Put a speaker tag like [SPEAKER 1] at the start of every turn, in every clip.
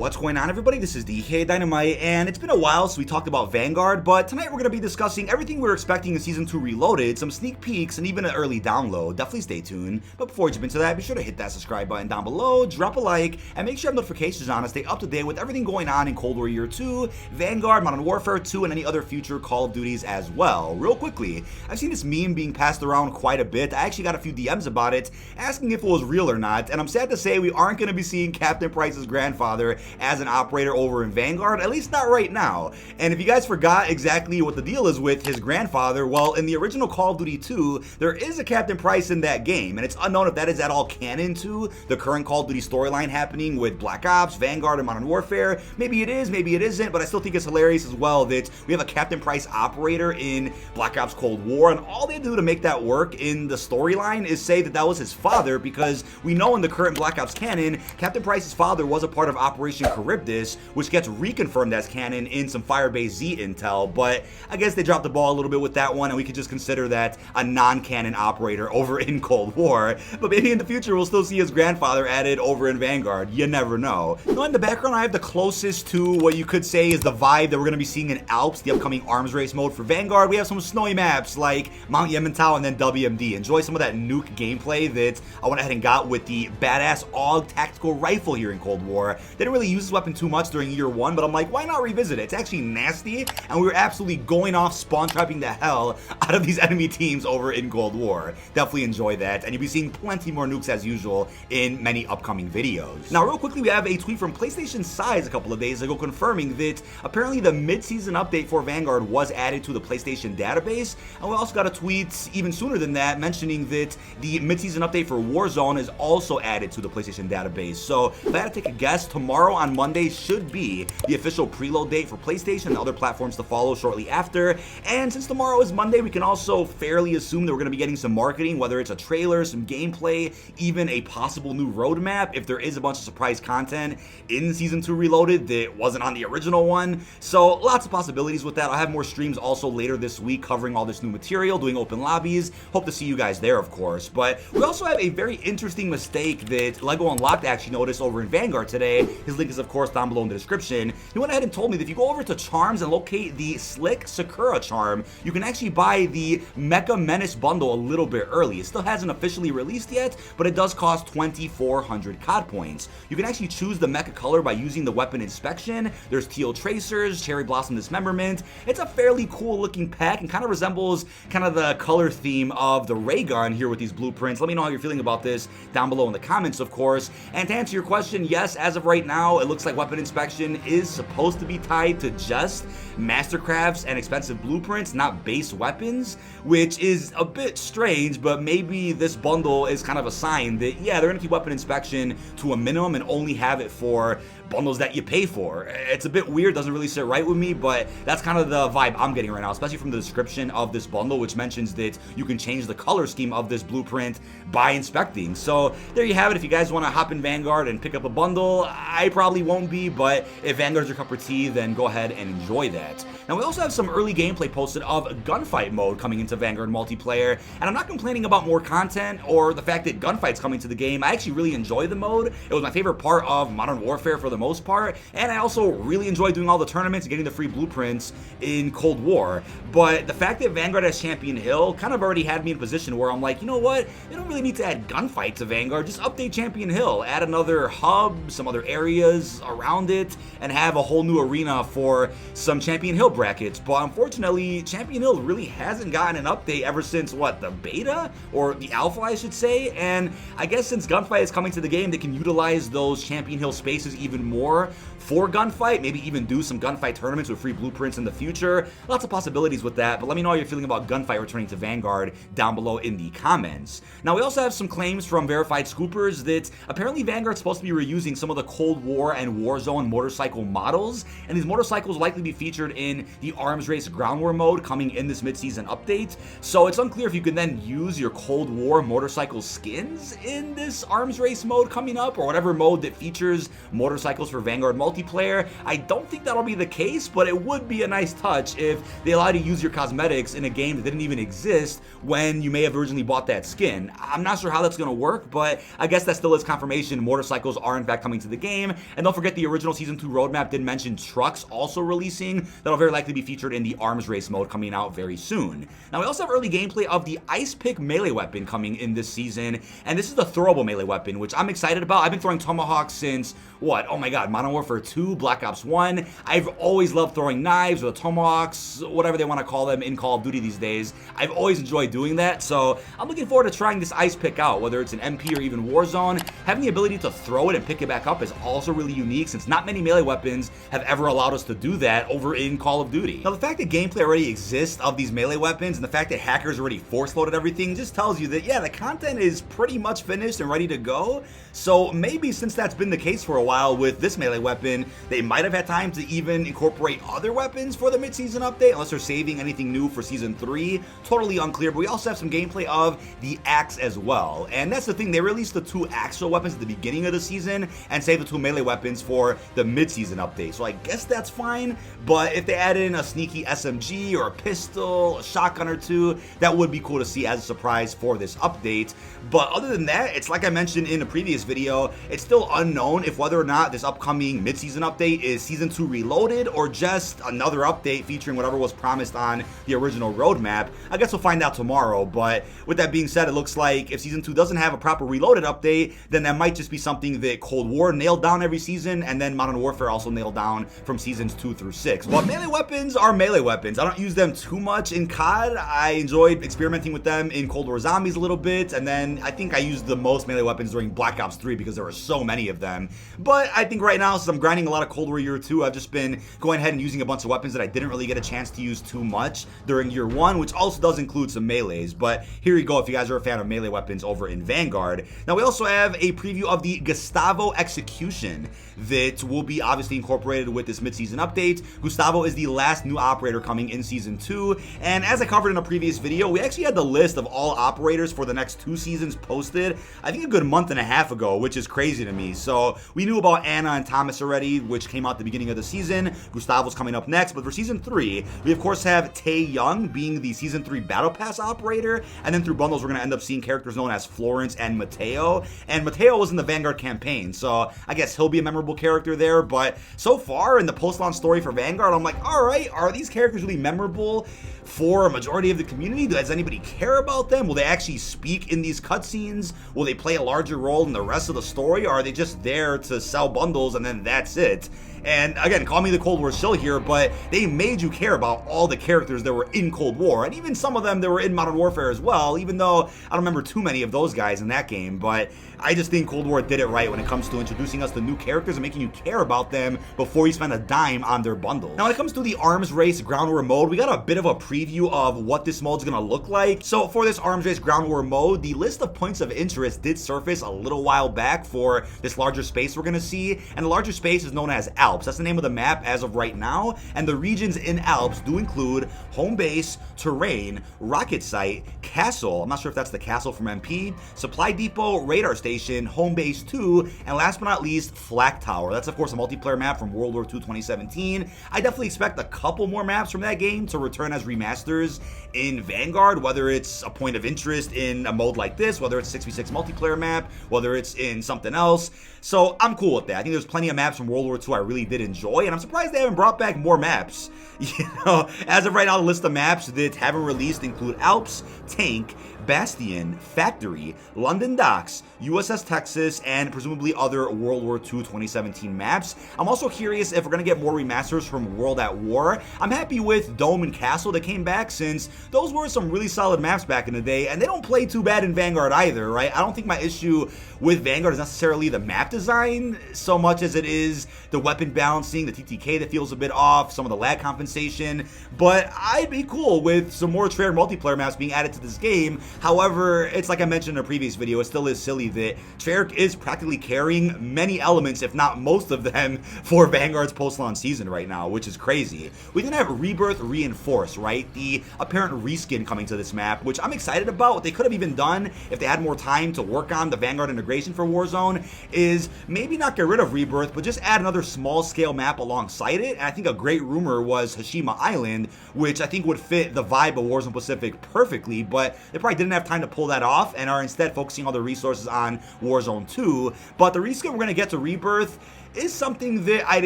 [SPEAKER 1] What's going on, everybody? This is dkdynamite, and it's been a while since we talked about Vanguard, but tonight we're going to be discussing everything we're expecting in Season 2 Reloaded, some sneak peeks, and even an early download. Definitely stay tuned. But before we jump into that, be sure to hit that subscribe button down below, drop a like, and make sure you have notifications on to stay up to date with everything going on in Cold War Year 2, Vanguard, Modern Warfare 2, and any other future Call of Duties as well. Real quickly, I've seen this meme being passed around quite a bit. I actually got a few DMs about it, asking if it was real or not, and I'm sad to say we aren't going to be seeing Captain Price's grandfather as an operator over in Vanguard, at least not right now. And if you guys forgot exactly what the deal is with his grandfather, well, in the original Call of Duty 2, there is a Captain Price in that game, and it's unknown if that is at all canon to the current Call of Duty storyline happening with Black Ops, Vanguard, and Modern Warfare. Maybe it is, maybe it isn't, but I still think it's hilarious as well that we have a Captain Price operator in Black Ops Cold War, and all they do to make that work in the storyline is say that that was his father, because we know in the current Black Ops canon, Captain Price's father was a part of Operation Charybdis, which gets reconfirmed as canon in some Firebase Z intel, but I guess they dropped the ball a little bit with that one, and we could just consider that a non-canon operator over in Cold War. But maybe in the future we'll still see his grandfather added over in Vanguard. You never know. Now in the background I have the closest to what you could say is the vibe that we're going to be seeing in Alps, the upcoming arms race mode for Vanguard. We have some snowy maps like Mount Yemantau and then WMD. Enjoy some of that Nuke gameplay that I went ahead and got with the badass AUG tactical rifle here in Cold War. They didn't really use this weapon too much during Year 1, but I'm like, why not revisit it? It's actually nasty, and we were absolutely going off spawn trapping the hell out of these enemy teams over in Cold War. Definitely enjoy that, and you'll be seeing plenty more nukes as usual in many upcoming videos. Now, real quickly, we have a tweet from PlayStation Size a couple of days ago confirming that apparently the mid-season update for Vanguard was added to the PlayStation database, and we also got a tweet even sooner than that mentioning that the mid-season update for Warzone is also added to the PlayStation database. So if I had to take a guess, tomorrow on Monday should be the official preload date for PlayStation and other platforms to follow shortly after. And since tomorrow is Monday, we can also fairly assume that we're going to be getting some marketing, whether it's a trailer, some gameplay, even a possible new roadmap if there is a bunch of surprise content in Season 2 Reloaded that wasn't on the original one. So lots of possibilities with that. I'll have more streams also later this week covering all this new material, doing open lobbies. Hope to see you guys there, of course. But we also have a very interesting mistake that Lego Unlocked actually noticed over in Vanguard today. His link is, of course, down below in the description. He went ahead and told me that if you go over to Charms and locate the Slick Sakura charm, you can actually buy the Mecha Menace bundle a little bit early. It still hasn't officially released yet, but it does cost 2,400 COD points. You can actually choose the mecha color by using the weapon inspection. There's teal tracers, cherry blossom dismemberment. It's a fairly cool looking pack and kind of resembles kind of the color theme of the ray gun here with these blueprints. Let me know how you're feeling about this down below in the comments, of course. And to answer your question, yes, as of right now, it looks like weapon inspection is supposed to be tied to just Mastercrafts and expensive blueprints, not base weapons, which is a bit strange, but maybe this bundle is kind of a sign that, yeah, they're going to keep weapon inspection to a minimum and only have it for bundles that you pay for. It's a bit weird, doesn't really sit right with me, but that's kind of the vibe I'm getting right now, especially from the description of this bundle, which mentions that you can change the color scheme of this blueprint by inspecting. So there you have it. If you guys want to hop in Vanguard and pick up a bundle, I probably won't be, but if Vanguard's your cup of tea, then go ahead and enjoy that. Now, we also have some early gameplay posted of Gunfight mode coming into Vanguard multiplayer, and I'm not complaining about more content or the fact that Gunfight's coming to the game. I actually really enjoy the mode. It was my favorite part of Modern Warfare for the most part, and I also really enjoy doing all the tournaments and getting the free blueprints in Cold War. But the fact that Vanguard has Champion Hill kind of already had me in a position where I'm like, you know what, they don't really need to add Gunfight to Vanguard, just update Champion Hill, add another hub, some other areas around it, and have a whole new arena for some Champion Hill brackets. But unfortunately, Champion Hill really hasn't gotten an update ever since, what, the beta? Or the alpha, I should say. And I guess since Gunfight is coming to the game, they can utilize those Champion Hill spaces even more for Gunfight, maybe even do some Gunfight tournaments with free blueprints in the future. Lots of possibilities with that, but let me know how you're feeling about Gunfight returning to Vanguard down below in the comments. Now, we also have some claims from verified scoopers that apparently Vanguard's supposed to be reusing some of the Cold War and Warzone motorcycle models, and these motorcycles will likely be featured in the Arms Race Ground War mode coming in this mid-season update. So it's unclear if you can then use your Cold War motorcycle skins in this Arms Race mode coming up, or whatever mode that features motorcycle motorcycles for Vanguard multiplayer. I don't think that'll be the case, but it would be a nice touch if they allow you to use your cosmetics in a game that didn't even exist when you may have originally bought that skin. I'm not sure how that's going to work, but I guess that still is confirmation motorcycles are in fact coming to the game. And don't forget, the original Season 2 roadmap did mention trucks also releasing. That'll very likely be featured in the arms race mode coming out very soon. Now, we also have early gameplay of the Ice Pick melee weapon coming in this season, and this is the throwable melee weapon, which I'm excited about. I've been throwing tomahawks since, what? Oh my god, Modern Warfare 2, Black Ops 1. I've always loved throwing knives or the tomahawks, whatever they want to call them in Call of Duty these days. I've always enjoyed doing that, so I'm looking forward to trying this Ice Pick out, whether it's an MP or even Warzone. Having the ability to throw it and pick it back up is also really unique, since not many melee weapons have ever allowed us to do that over in Call of Duty. Now, the fact that gameplay already exists of these melee weapons and the fact that hackers already force-loaded everything just tells you that, yeah, the content is pretty much finished and ready to go. So maybe since that's been the case for a while with this melee weapon, they might have had time to even incorporate other weapons for the mid-season update, unless they're saving anything new for Season 3. Totally unclear, but we also have some gameplay of the axe as well. And that's the thing, they released the 2 actual weapons at the beginning of the season and saved the 2 melee weapons for the mid-season update. So I guess that's fine, but if they add in a sneaky SMG or a pistol, a shotgun or 2, that would be cool to see as a surprise for this update. But other than that, it's like I mentioned in a previous video, it's still unknown if whether or not this upcoming mid-season update is Season 2 Reloaded or just another update featuring whatever was promised on the original roadmap. I guess we'll find out tomorrow, but with that being said, it looks like if Season 2 doesn't have a proper Reloaded update, then that might just be something that Cold War nailed down every season, and then Modern Warfare also nailed down from Seasons 2 through 6. But melee weapons are melee weapons. I don't use them too much in COD. I enjoyed experimenting with them in Cold War Zombies a little bit, and then I think I used the most melee weapons during Black Ops 3 because there were so many of them. But I think right now, since I'm grinding a lot of Cold War Year 2, I've just been going ahead and using a bunch of weapons that I didn't really get a chance to use too much during Year 1, which also does include some melees. But here you go if you guys are a fan of melee weapons over in Vanguard. Now, we also have a preview of the Gustavo Execution that will be obviously incorporated with this mid-season update. Gustavo is the last new operator coming in Season 2, and as I covered in a previous video, we actually had the list of all operators for the next 2 seasons posted, I think a good month and a half ago, which is crazy to me. So we knew about Anna and Thomas already, which came out at the beginning of the season. Gustavo's coming up next, but for Season 3, we of course have Tae Young being the Season 3 Battle Pass operator, and then through bundles we're going to end up seeing characters known as Florence and Mateo, and Mateo was in the Vanguard campaign, so I guess he'll be a memorable character there. But so far in the post-launch story for Vanguard, I'm like, alright, are these characters really memorable for a majority of the community? Does anybody care about them? Will they actually speak in these cutscenes? Will they play a larger role in the rest of the story, or are they just there to sell bundles and then that's it? And again, call me the Cold War shill here, but they made you care about all the characters that were in Cold War, and even some of them that were in Modern Warfare as well, even though I don't remember too many of those guys in that game. But I just think Cold War did it right when it comes to introducing us to new characters and making you care about them before you spend a dime on their bundle. Now, when it comes to the Arms Race Ground War mode, we got a bit of a preview of what this mode's gonna look like. So for this Arms Race Ground War mode, the list of points of interest did surface a little while back for this larger space we're gonna see, and the larger space is known as Alps. That's the name of the map as of right now, and the regions in Alps do include home base, terrain, rocket site, castle, I'm not sure if that's the castle from MP, supply depot, radar station, home base 2, and last but not least, Flak Tower. That's of course a multiplayer map from World War II 2017. I definitely expect a couple more maps from that game to return as remasters in Vanguard, whether it's a point of interest in a mode like this, whether it's a 6v6 multiplayer map, whether it's in something else. So I'm cool with that. I think there's plenty of maps from World War II I really did enjoy, and I'm surprised they haven't brought back more maps. You know, as of right now, the list of maps that haven't released include Alps, Tank, Bastion, Factory, London Docks, USS Texas, and presumably other World War II 2017 maps. I'm also curious if we're going to get more remasters from World at War. I'm happy with Dome and Castle that came back, since those were some really solid maps back in the day, and they don't play too bad in Vanguard either, right? I don't think my issue with Vanguard is necessarily the map design so much as it is the weapon balancing, the TTK that feels a bit off, some of the lag compensation, but I'd be cool with some more Treyarch multiplayer maps being added to this game. However, it's like I mentioned in a previous video, it still is silly that Treyarch is practically carrying many elements, if not most of them, for Vanguard's post-launch season right now, which is crazy. We then have Rebirth Reinforced, right? despite the apparent reskin coming to this map, which I'm excited about. What they could have even done if they had more time to work on the Vanguard integration for Warzone is maybe not get rid of Rebirth, but just add another small-scale map alongside it. And I think a great rumor was Hashima Island, which I think would fit the vibe of Warzone Pacific perfectly, but they probably didn't have time to pull that off and are instead focusing all the resources on Warzone 2. But the reskin we're going to get to Rebirth is something that I'd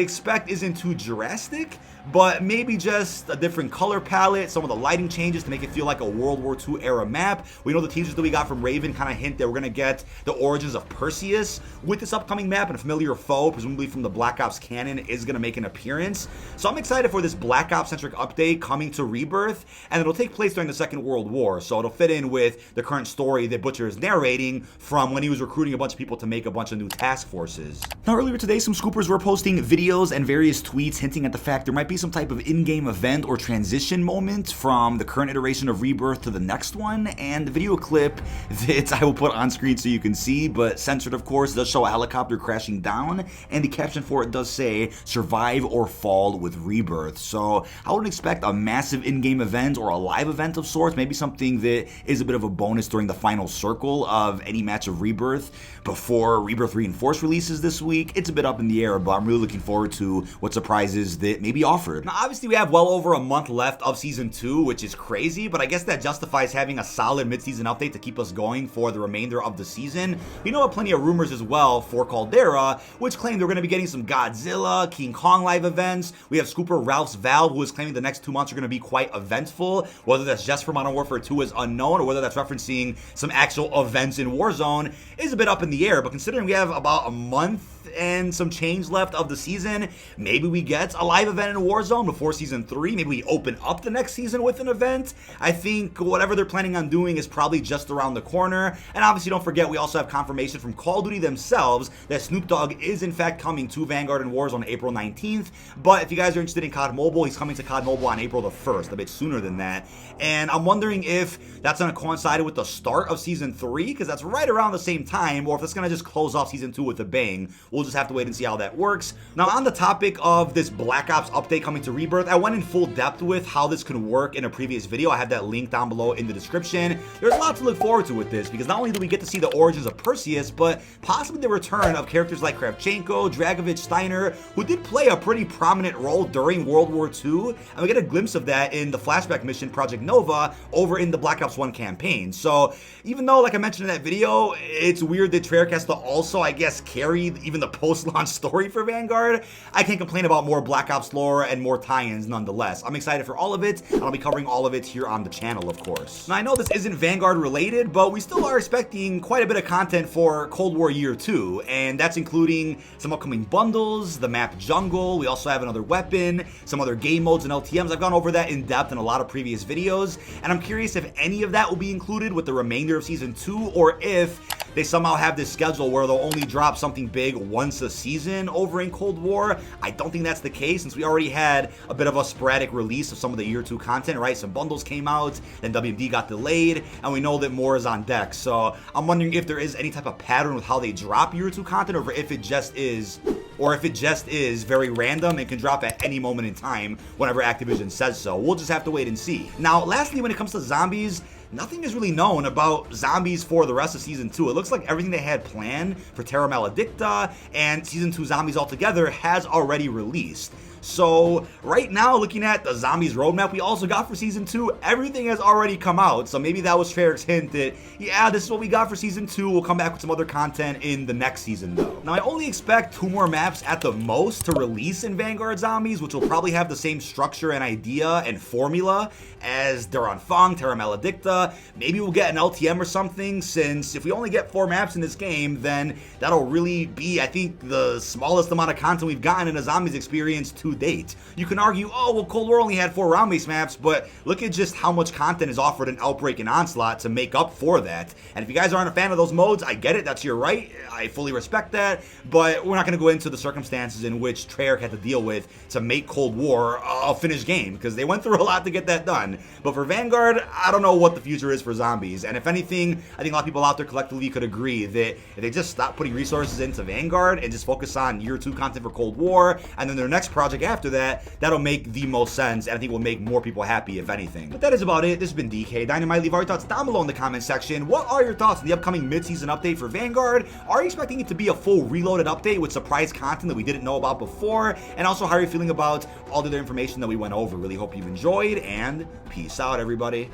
[SPEAKER 1] expect isn't too drastic, but maybe just a different color palette, some of the lighting changes to make it feel like a World War II era map. We know the teasers that we got from Raven kind of hint that we're going to get the origins of Perseus with this upcoming map, and a familiar foe, presumably from the Black Ops canon, is going to make an appearance. So I'm excited for this Black Ops-centric update coming to Rebirth, and it'll take place during the Second World War, so it'll fit in with the current story that Butcher is narrating from when he was recruiting a bunch of people to make a bunch of new task forces. Now, earlier today, some scoopers were posting videos and various tweets hinting at the fact there might be some type of in-game event or transition moment from the current iteration of Rebirth to the next one, and the video clip that I will put on screen so you can see, but censored of course, does show a helicopter crashing down, and the caption for it does say, "Survive or fall with Rebirth." So I wouldn't expect a massive in-game event or a live event of sorts, maybe something that is a bit of a bonus during the final circle of any match of Rebirth before Rebirth Reinforced releases this week. It's a bit up in the air, but I'm really looking forward to what surprises that may be offered. Now, obviously, we have well over a month left of Season 2, which is crazy, but I guess that justifies having a solid mid-season update to keep us going for the remainder of the season. We know of plenty of rumors as well for Caldera, which claim they're going to be getting some Godzilla, King Kong live events. We have Scooper Ralph's Valve, who is claiming the next 2 months are going to be quite eventful. Whether that's just for Modern Warfare 2 is unknown, or whether that's referencing some actual events in Warzone is a bit up in the air, but considering we have about a month and some change left of the season, maybe we get a live event in Warzone before Season 3, maybe we open up the next season with an event. I think whatever they're planning on doing is probably just around the corner, and obviously don't forget we also have confirmation from Call of Duty themselves that Snoop Dogg is in fact coming to Vanguard and Warzone on April 19th, but if you guys are interested in COD Mobile, he's coming to COD Mobile on April the 1st, a bit sooner than that, and I'm wondering if that's going to coincide with the start of Season 3, because that's right around the same time, or if it's going to just close off Season 2 with a bang. We'll just have to wait and see how that works. Now, on the topic of this Black Ops update coming to Rebirth, I went in full depth with how this could work in a previous video. I have that link down below in the description. There's a lot to look forward to with this, because not only do we get to see the origins of Perseus, but possibly the return of characters like Kravchenko, Dragovich, Steiner, who did play a pretty prominent role during World War II, and we get a glimpse of that in the flashback mission Project Nova over in the Black Ops 1 campaign. So even though, like I mentioned in that video, it's weird that Treyarch has to also, I guess, carry even the post-launch story for Vanguard, I can't complain about more Black Ops lore and more tie-ins nonetheless. I'm excited for all of it, and I'll be covering all of it here on the channel, of course. Now, I know this isn't Vanguard related, but we still are expecting quite a bit of content for Cold War Year 2, and that's including some upcoming bundles, the map Jungle, we also have another weapon, some other game modes and LTMs. I've gone over that in depth in a lot of previous videos, and I'm curious if any of that will be included with the remainder of Season 2, or if they somehow have this schedule where they'll only drop something big once a season over in Cold War. I don't think that's the case, since we already had a bit of a sporadic release of some of the Year 2 content, right? Some bundles came out, then WMD got delayed, and we know that more is on deck. So I'm wondering if there is any type of pattern with how they drop Year 2 content, or if it just is very random and can drop at any moment in time whenever Activision says so. We'll just have to wait and see. Now, lastly, when it comes to zombies, nothing is really known about zombies for the rest of Season 2. It looks like everything they had planned for Terra Maledicta and Season 2 zombies altogether has already released. So right now, looking at the zombies roadmap we also got for Season 2, everything has already come out. So maybe that was Treyarch's hint that, yeah, this is what we got for Season 2. We'll come back with some other content in the next season, though. Now, I only expect 2 more maps at the most to release in Vanguard Zombies, which will probably have the same structure and idea and formula as Duran Fong, Terra Maledicta. Maybe we'll get an LTM or something, since if we only get 4 maps in this game, then that'll really be, I think, the smallest amount of content we've gotten in a Zombies experience to date. You can argue, oh, well, Cold War only had 4 round-based maps, but look at just how much content is offered in Outbreak and Onslaught to make up for that. And if you guys aren't a fan of those modes, I get it, that's your right, I fully respect that, but we're not going to go into the circumstances in which Treyarch had to deal with to make Cold War a finished game, because they went through a lot to get that done. But for Vanguard, I don't know what the future future is for zombies. And if anything, I think a lot of people out there collectively could agree that if they just stop putting resources into Vanguard and just focus on year 2 content for Cold War, and then their next project after that, that'll make the most sense, and I think will make more people happy, if anything. But that is about it. This has been dkdynamite. Leave all your thoughts down below in the comment section. What are your thoughts on the upcoming mid-season update for Vanguard? Are you expecting it to be a full reloaded update with surprise content that we didn't know about before? And also, how are you feeling about all the other information that we went over? Really hope you've enjoyed, and peace out, everybody.